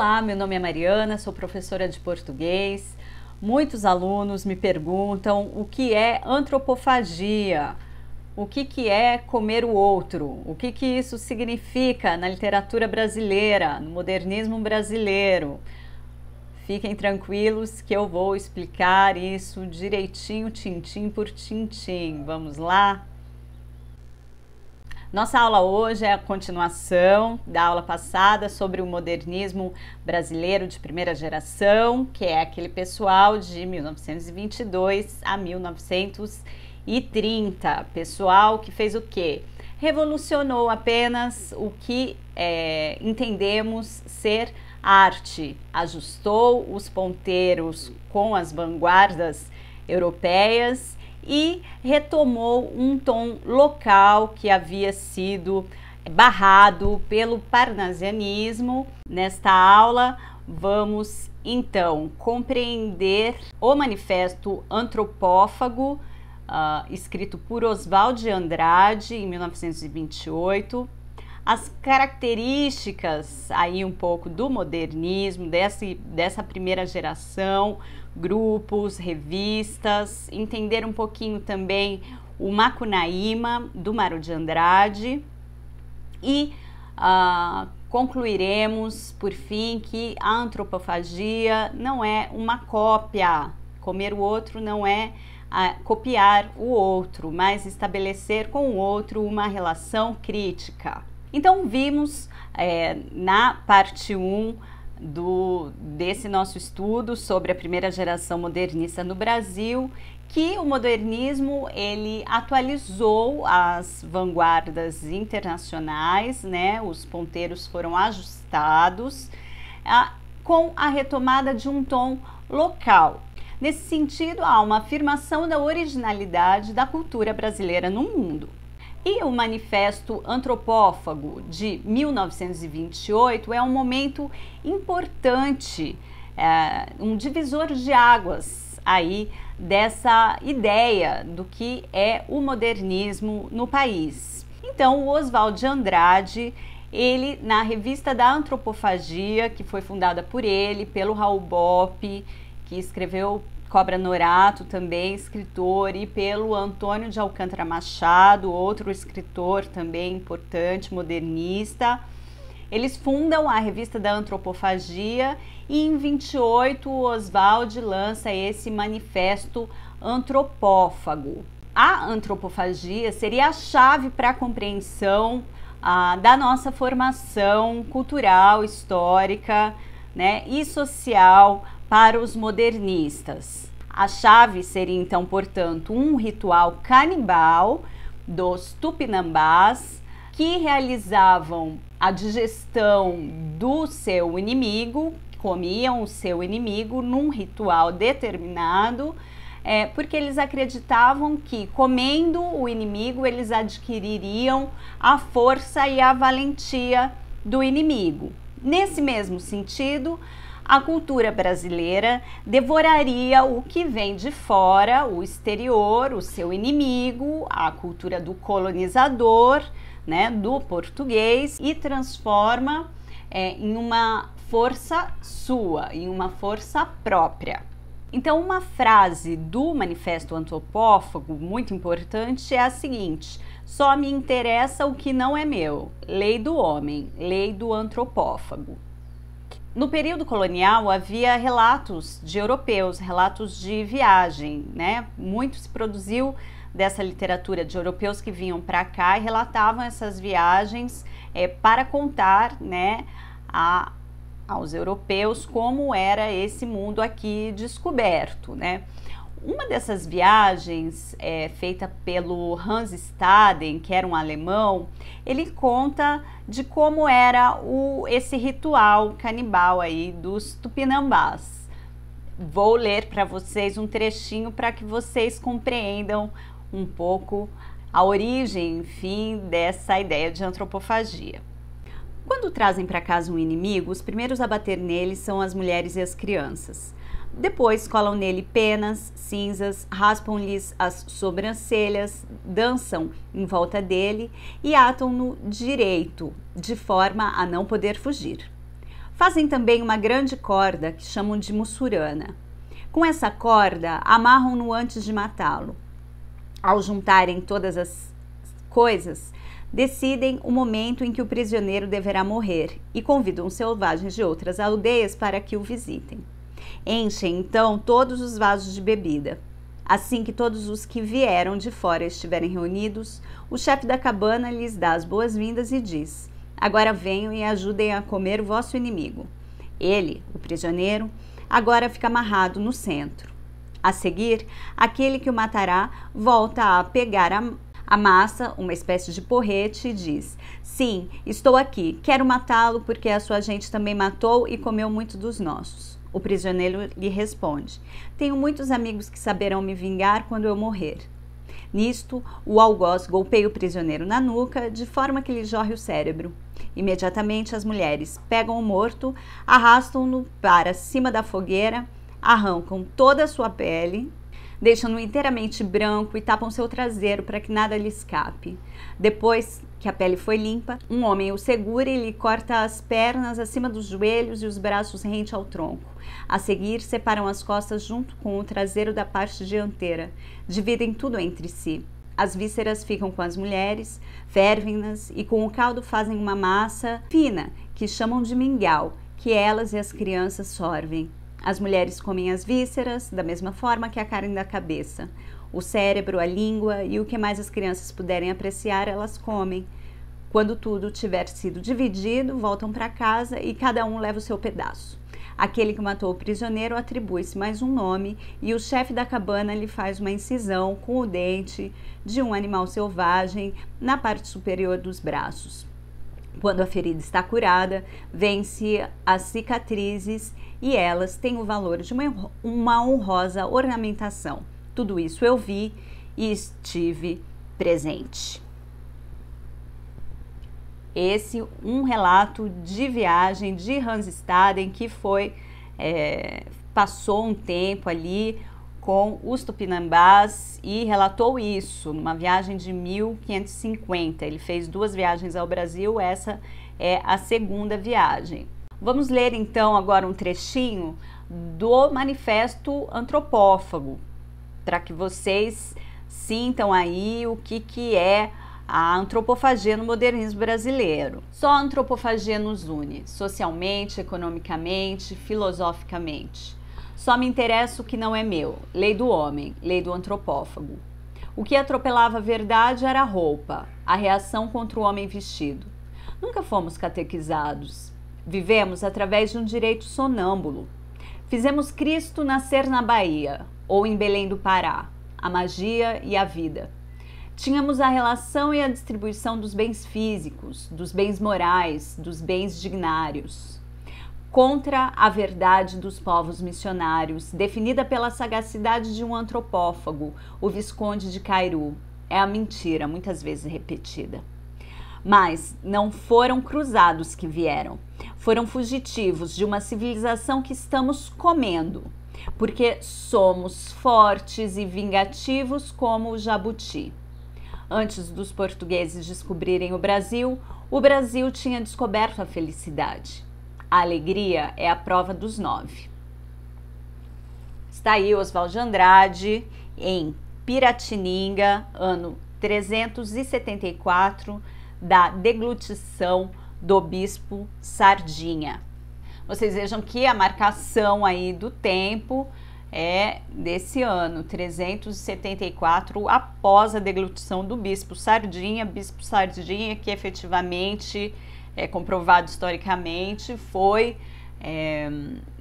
Olá, meu nome é Mariana, sou professora de português. Muitos alunos me perguntam o que é antropofagia, o que é comer o outro, o que isso significa na literatura brasileira, no modernismo brasileiro. Fiquem tranquilos que eu vou explicar isso direitinho, tintim por tintim. Vamos lá? Nossa aula hoje é a continuação da aula passada sobre o modernismo brasileiro de primeira geração, que é aquele pessoal de 1922 a 1930. Pessoal que fez o quê? Revolucionou apenas o que entendemos ser arte, ajustou os ponteiros com as vanguardas europeias e retomou um tom local que havia sido barrado pelo parnasianismo. Nesta aula, vamos então compreender o Manifesto Antropófago, escrito por Oswald de Andrade em 1928, as características aí um pouco do modernismo, dessa primeira geração, grupos, revistas, entender um pouquinho também o Macunaíma, do Mário de Andrade e concluiremos, por fim, que a antropofagia não é uma cópia, comer o outro não é copiar o outro, mas estabelecer com o outro uma relação crítica. Então vimos na parte 1 desse nosso estudo sobre a primeira geração modernista no Brasil, que o modernismo ele atualizou as vanguardas internacionais, né? Os ponteiros foram ajustados com a retomada de um tom local. Nesse sentido, há uma afirmação da originalidade da cultura brasileira no mundo. E o Manifesto Antropófago de 1928 é um momento importante, um divisor de águas aí dessa ideia do que é o modernismo no país. Então, o Oswald de Andrade, ele na revista da Antropofagia, que foi fundada por ele, pelo Raul Bopp, que escreveu Cobra Norato, também escritor, e pelo Antônio de Alcântara Machado, outro escritor também importante, modernista. Eles fundam a revista da Antropofagia e em 28 o Oswald lança esse Manifesto Antropófago. A antropofagia seria a chave para a compreensão da nossa formação cultural, histórica, né, e social para os modernistas. A chave seria então, portanto, um ritual canibal dos tupinambás que realizavam a digestão do seu inimigo, comiam o seu inimigo num ritual determinado, porque eles acreditavam que comendo o inimigo eles adquiririam a força e a valentia do inimigo. Nesse mesmo sentido, a cultura brasileira devoraria o que vem de fora, o exterior, o seu inimigo, a cultura do colonizador, né, do português, e transforma em uma força sua, em uma força própria. Então, uma frase do Manifesto Antropófago muito importante é a seguinte: só me interessa o que não é meu. Lei do homem, lei do antropófago. No período colonial havia relatos de europeus, relatos de viagem, né? Muito se produziu dessa literatura de europeus que vinham para cá e relatavam essas viagens para contar, né, aos europeus como era esse mundo aqui descoberto, né? Uma dessas viagens, feita pelo Hans Staden, que era um alemão, ele conta de como era esse ritual canibal aí dos tupinambás. Vou ler para vocês um trechinho para que vocês compreendam um pouco a origem, enfim, dessa ideia de antropofagia. Quando trazem para casa um inimigo, os primeiros a bater nele são as mulheres e as crianças. Depois colam nele penas, cinzas, raspam-lhes as sobrancelhas, dançam em volta dele e atam-no direito, de forma a não poder fugir. Fazem também uma grande corda que chamam de mussurana. Com essa corda, amarram-no antes de matá-lo. Ao juntarem todas as coisas, decidem o momento em que o prisioneiro deverá morrer e convidam os selvagens de outras aldeias para que o visitem. Enchem então todos os vasos de bebida. Assim que todos os que vieram de fora estiverem reunidos, o chefe da cabana lhes dá as boas-vindas e diz: agora venham e ajudem a comer o vosso inimigo. Ele, o prisioneiro, agora fica amarrado no centro. A seguir, aquele que o matará volta a pegar a massa, uma espécie de porrete, e diz: sim, estou aqui, quero matá-lo porque a sua gente também matou e comeu muito dos nossos. O prisioneiro lhe responde: tenho muitos amigos que saberão me vingar quando eu morrer. Nisto, o algoz golpeia o prisioneiro na nuca, de forma que lhe jorre o cérebro. Imediatamente as mulheres pegam o morto, arrastam-no para cima da fogueira, arrancam toda a sua pele, deixam-no inteiramente branco e tapam seu traseiro para que nada lhe escape. Depois que a pele foi limpa, um homem o segura e lhe corta as pernas acima dos joelhos e os braços rente ao tronco. A seguir, separam as costas junto com o traseiro da parte dianteira. Dividem tudo entre si. As vísceras ficam com as mulheres, fervem-nas e com o caldo fazem uma massa fina, que chamam de mingau, que elas e as crianças sorvem. As mulheres comem as vísceras, da mesma forma que a carne da cabeça. O cérebro, a língua e o que mais as crianças puderem apreciar, elas comem. Quando tudo tiver sido dividido, voltam para casa e cada um leva o seu pedaço. Aquele que matou o prisioneiro atribui-se mais um nome e o chefe da cabana lhe faz uma incisão com o dente de um animal selvagem na parte superior dos braços. Quando a ferida está curada, vence as cicatrizes e elas têm o valor de uma honrosa ornamentação. Tudo isso eu vi e estive presente. Esse um relato de viagem de Hans Staden, que passou um tempo ali com os Tupinambás e relatou isso numa viagem de 1550. Ele fez 2 viagens ao Brasil, essa é a segunda viagem. Vamos ler então agora um trechinho do Manifesto Antropófago, para que vocês sintam aí o que é a antropofagia no modernismo brasileiro. Só a antropofagia nos une, socialmente, economicamente, filosoficamente. Só me interessa o que não é meu, lei do homem, lei do antropófago. O que atropelava a verdade era a roupa, a reação contra o homem vestido. Nunca fomos catequizados. Vivemos através de um direito sonâmbulo. Fizemos Cristo nascer na Bahia, ou em Belém do Pará, a magia e a vida. Tínhamos a relação e a distribuição dos bens físicos, dos bens morais, dos bens dignários. Contra a verdade dos povos missionários, definida pela sagacidade de um antropófago, o Visconde de Cairu, é a mentira, muitas vezes repetida. Mas não foram cruzados que vieram, foram fugitivos de uma civilização que estamos comendo, porque somos fortes e vingativos como o jabuti. Antes dos portugueses descobrirem o Brasil tinha descoberto a felicidade. A alegria é a prova dos 9. Está aí Oswald de Andrade, em Piratininga, ano 374, da deglutição do bispo Sardinha. Vocês vejam que a marcação aí do tempo é desse ano, 374, após a deglutição do bispo Sardinha que efetivamente é comprovado historicamente, foi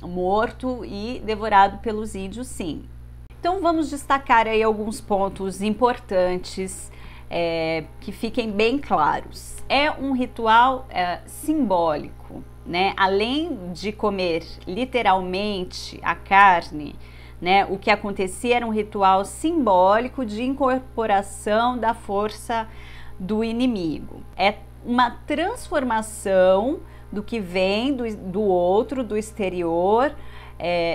morto e devorado pelos índios, sim. Então vamos destacar aí alguns pontos importantes que fiquem bem claros. É um ritual simbólico, né? Além de comer literalmente a carne, né, o que acontecia era um ritual simbólico de incorporação da força do inimigo. É uma transformação do que vem do outro, do exterior,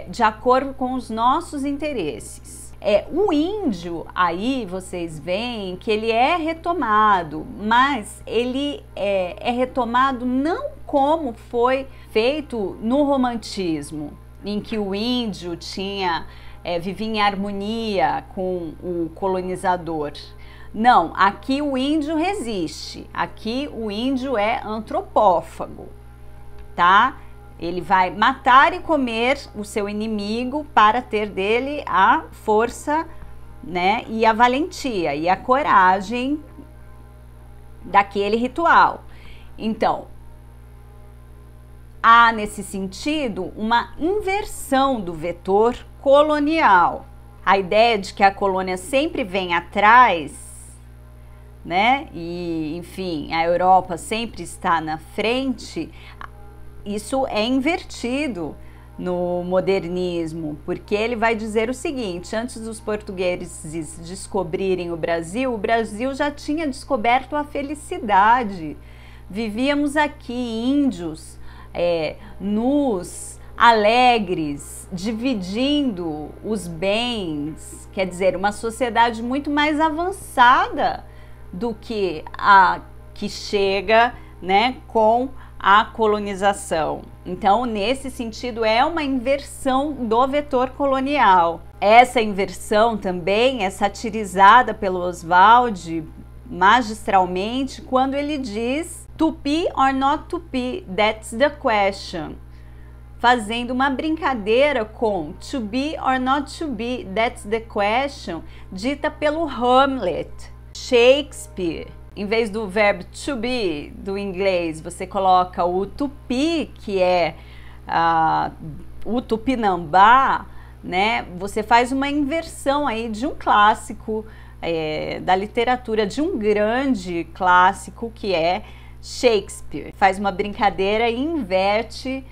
de acordo com os nossos interesses. O índio, aí vocês veem que ele é retomado, mas ele é retomado não como foi feito no romantismo, em que o índio vivia em harmonia com o colonizador. Não, aqui o índio resiste, aqui o índio é antropófago, tá? Ele vai matar e comer o seu inimigo para ter dele a força, né, e a valentia e a coragem daquele ritual. Então, há nesse sentido uma inversão do vetor colonial. A ideia de que a colônia sempre vem atrás, né, e enfim, a Europa sempre está na frente. Isso é invertido no modernismo, porque ele vai dizer o seguinte: antes dos portugueses descobrirem o Brasil já tinha descoberto a felicidade. Vivíamos aqui índios, nus, alegres, dividindo os bens, quer dizer, uma sociedade muito mais avançada do que a que chega, né, com a colonização. Então, nesse sentido, é uma inversão do vetor colonial. Essa inversão também é satirizada pelo Oswald magistralmente quando ele diz "to be or not to be, that's the question", fazendo uma brincadeira com "to be or not to be, that's the question", dita pelo Hamlet. Shakespeare, em vez do verbo to be do inglês, você coloca o to be, que é o tupinambá, né? Você faz uma inversão aí de um clássico da literatura, de um grande clássico que é Shakespeare. Faz uma brincadeira e inverte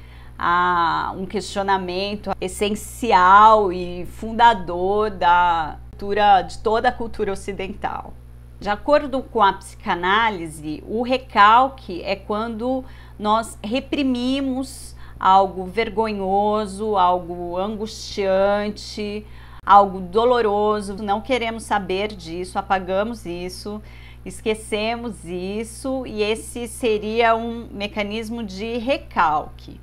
um questionamento essencial e fundador de toda a cultura ocidental. De acordo com a psicanálise, o recalque é quando nós reprimimos algo vergonhoso, algo angustiante, algo doloroso, não queremos saber disso, apagamos isso, esquecemos isso, e esse seria um mecanismo de recalque.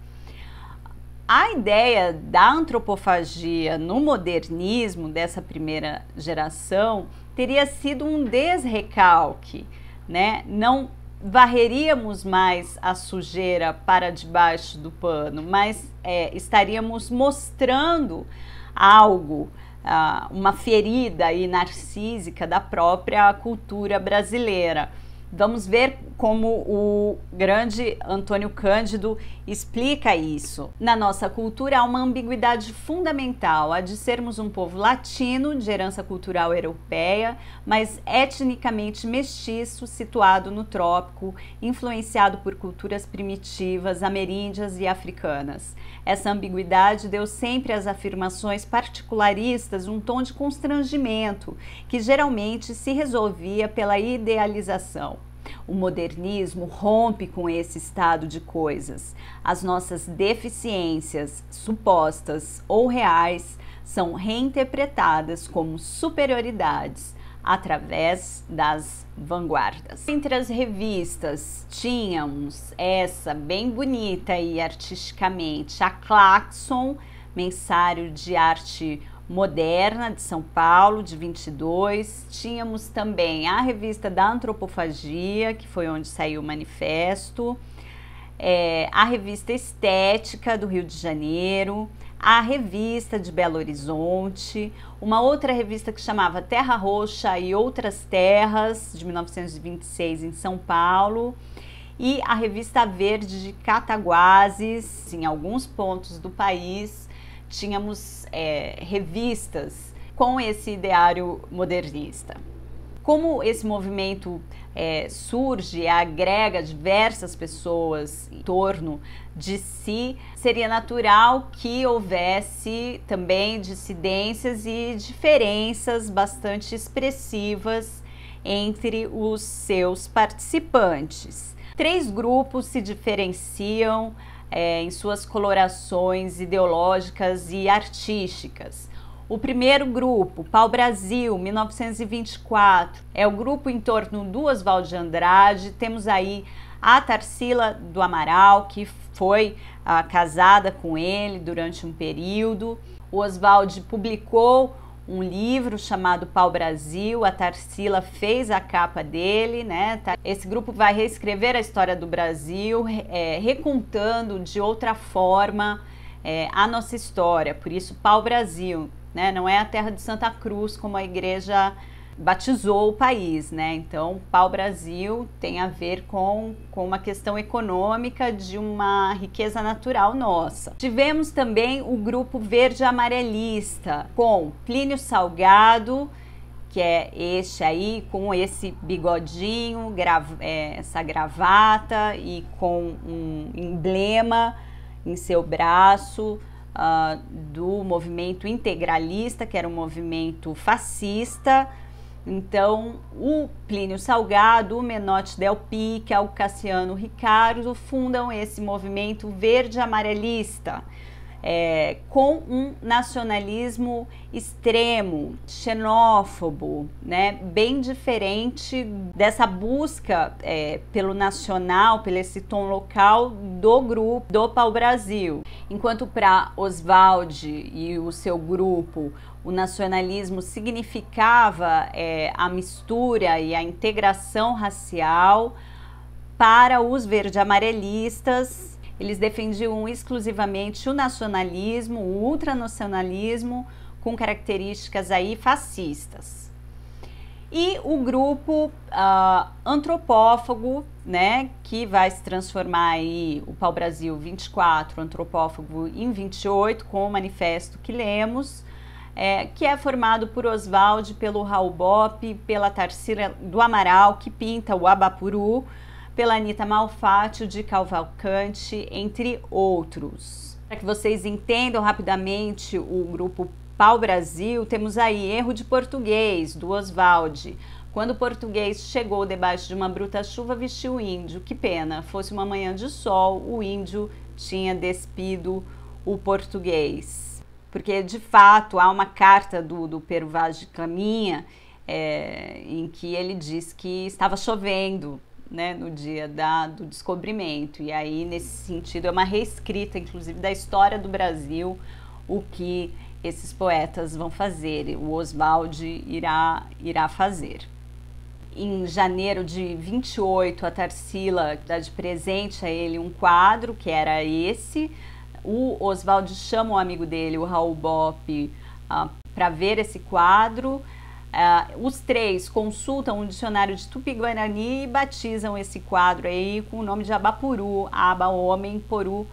A ideia da antropofagia no modernismo dessa primeira geração teria sido um desrecalque, né? Não varreríamos mais a sujeira para debaixo do pano, mas estaríamos mostrando algo, uma ferida aí narcísica da própria cultura brasileira. Vamos ver como o grande Antônio Cândido explica isso. Na nossa cultura há uma ambiguidade fundamental, a de sermos um povo latino, de herança cultural europeia, mas etnicamente mestiço, situado no trópico, influenciado por culturas primitivas, ameríndias e africanas. Essa ambiguidade deu sempre às afirmações particularistas um tom de constrangimento, que geralmente se resolvia pela idealização. O modernismo rompe com esse estado de coisas. As nossas deficiências, supostas ou reais, são reinterpretadas como superioridades através das vanguardas. Entre as revistas tínhamos essa bem bonita e artisticamente, a Claxon, mensário de arte moderna de São Paulo, de 22. Tínhamos também a revista da Antropofagia, que foi onde saiu o manifesto, a revista Estética do Rio de Janeiro, a revista de Belo Horizonte, uma outra revista que chamava Terra Roxa e Outras Terras, de 1926, em São Paulo, e a revista Verde de Cataguases. Em alguns pontos do país tínhamos revistas com esse ideário modernista. Como esse movimento surge e agrega diversas pessoas em torno de si, seria natural que houvesse também dissidências e diferenças bastante expressivas entre os seus participantes. 3 grupos se diferenciam em suas colorações ideológicas e artísticas. O primeiro grupo, Pau-Brasil, 1924, é o grupo em torno do Oswald de Andrade. Temos aí a Tarsila do Amaral, que foi casada com ele durante um período. O Oswald publicou um livro chamado Pau-Brasil, a Tarsila fez a capa dele, né? Esse grupo vai reescrever a história do Brasil, recontando de outra forma a nossa história, por isso Pau-Brasil, né? Não é a terra de Santa Cruz, como a igreja batizou o país, né? Então, Pau-Brasil tem a ver com uma questão econômica de uma riqueza natural nossa. Tivemos também o grupo verde amarelista, com Plínio Salgado, que é este aí, com esse bigodinho, essa gravata e com um emblema em seu braço, do movimento integralista, que era um movimento fascista. Então, o Plínio Salgado, o Menotti Del Pica, o Cassiano Ricardo fundam esse movimento verde-amarelista, com um nacionalismo extremo, xenófobo, né? Bem diferente dessa busca pelo nacional, pelo esse tom local do grupo do Pau-Brasil. Enquanto para Oswald e o seu grupo, o nacionalismo significava a mistura e a integração racial, para os verde-amarelistas, eles defendiam exclusivamente o nacionalismo, o ultranacionalismo, com características aí fascistas. E o grupo antropófago, né, que vai se transformar aí, o Pau-Brasil 24, antropófago em 28, com o manifesto que lemos, que é formado por Oswald, pelo Raul Bopp, pela Tarsila do Amaral, que pinta o Abapuru, pela Anita Malfatti, de Cavalcante, entre outros. Para que vocês entendam rapidamente o grupo Pau-Brasil, temos aí erro de português, do Oswald. Quando o português chegou debaixo de uma bruta chuva, vestiu o índio. Que pena, fosse uma manhã de sol, o índio tinha despido o português. Porque, de fato, há uma carta do Pero Vaz de Caminha em que ele diz que estava chovendo, né, no dia do descobrimento, e aí nesse sentido é uma reescrita inclusive da história do Brasil, o que esses poetas vão fazer, o Oswald irá fazer. Em janeiro de 28, a Tarsila dá de presente a ele um quadro, que era esse. O Oswald chama o amigo dele, o Raul Bopp, para ver esse quadro. Os três consultam um dicionário de Tupi-Guarani e batizam esse quadro aí com o nome de Abapuru, Aba, homem, Poru,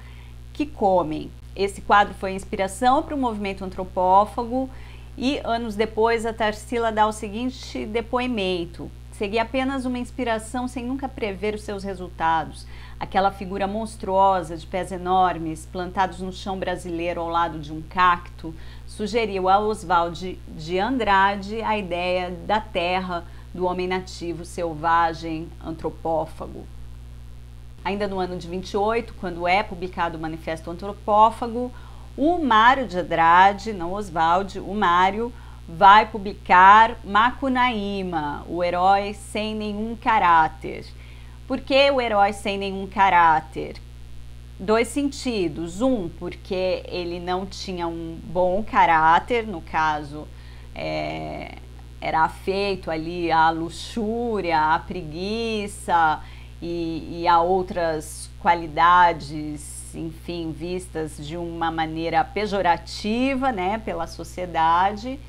que comem. Esse quadro foi inspiração para o movimento antropófago e anos depois a Tarsila dá o seguinte depoimento: seria apenas uma inspiração sem nunca prever os seus resultados. Aquela figura monstruosa de pés enormes, plantados no chão brasileiro ao lado de um cacto, sugeriu a Oswald de Andrade a ideia da terra, do homem nativo, selvagem, antropófago. Ainda no ano de 28, quando é publicado o Manifesto Antropófago, o Mário de Andrade, não Oswald, o Mário, vai publicar Macunaíma, o herói sem nenhum caráter. Por que o herói sem nenhum caráter? Dois sentidos. Um, porque ele não tinha um bom caráter, no caso, era afeito ali à luxúria, à preguiça e a outras qualidades, enfim, vistas de uma maneira pejorativa, né, pela sociedade.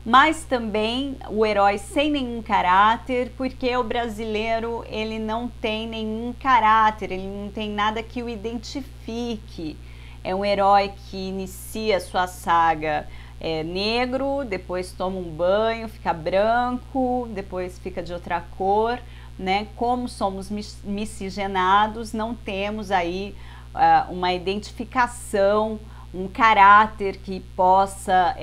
Mas também o herói sem nenhum caráter, porque o brasileiro ele não tem nenhum caráter, ele não tem nada que o identifique. É um herói que inicia sua saga negro, depois toma um banho, fica branco, depois fica de outra cor, né? Como somos miscigenados, não temos aí uma identificação, um caráter que possa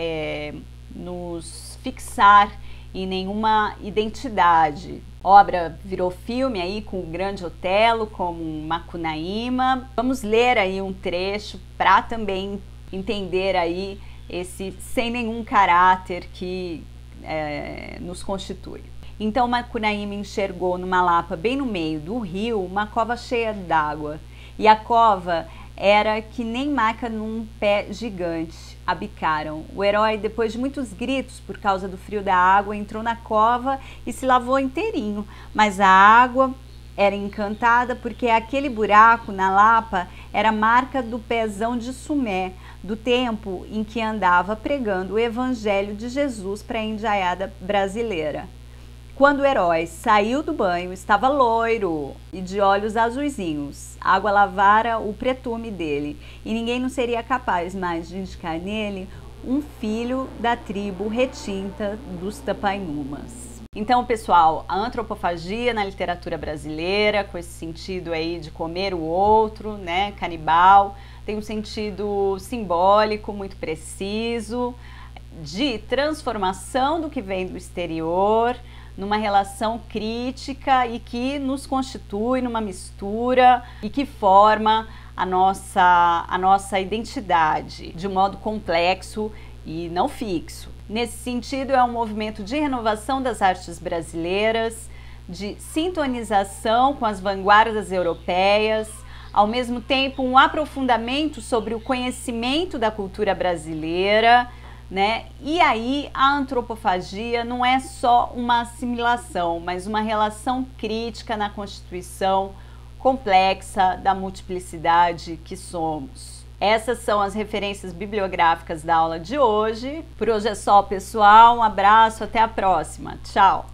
nos fixar em nenhuma identidade. A obra virou filme aí com o Grande Otelo, como Macunaíma. Vamos ler aí um trecho para também entender aí esse sem nenhum caráter que nos constitui. Então Macunaíma enxergou numa lapa bem no meio do rio uma cova cheia d'água, e a cova era que nem maca num pé gigante. A bicaram. O herói, depois de muitos gritos por causa do frio da água, entrou na cova e se lavou inteirinho, mas a água era encantada porque aquele buraco na lapa era marca do pezão de Sumé, do tempo em que andava pregando o evangelho de Jesus para a indiaiada brasileira. Quando o herói saiu do banho, estava loiro e de olhos azuizinhos. A água lavara o pretume dele, e ninguém não seria capaz mais de indicar nele um filho da tribo retinta dos Tapainhumas. Então, pessoal, a antropofagia na literatura brasileira, com esse sentido aí de comer o outro, né, canibal, tem um sentido simbólico muito preciso, de transformação do que vem do exterior, numa relação crítica e que nos constitui numa mistura e que forma a nossa identidade de um modo complexo e não fixo. Nesse sentido, é um movimento de renovação das artes brasileiras, de sintonização com as vanguardas europeias, ao mesmo tempo um aprofundamento sobre o conhecimento da cultura brasileira, né? E aí a antropofagia não é só uma assimilação, mas uma relação crítica na constituição complexa da multiplicidade que somos. Essas são as referências bibliográficas da aula de hoje. Por hoje é só, pessoal. Um abraço, até a próxima. Tchau!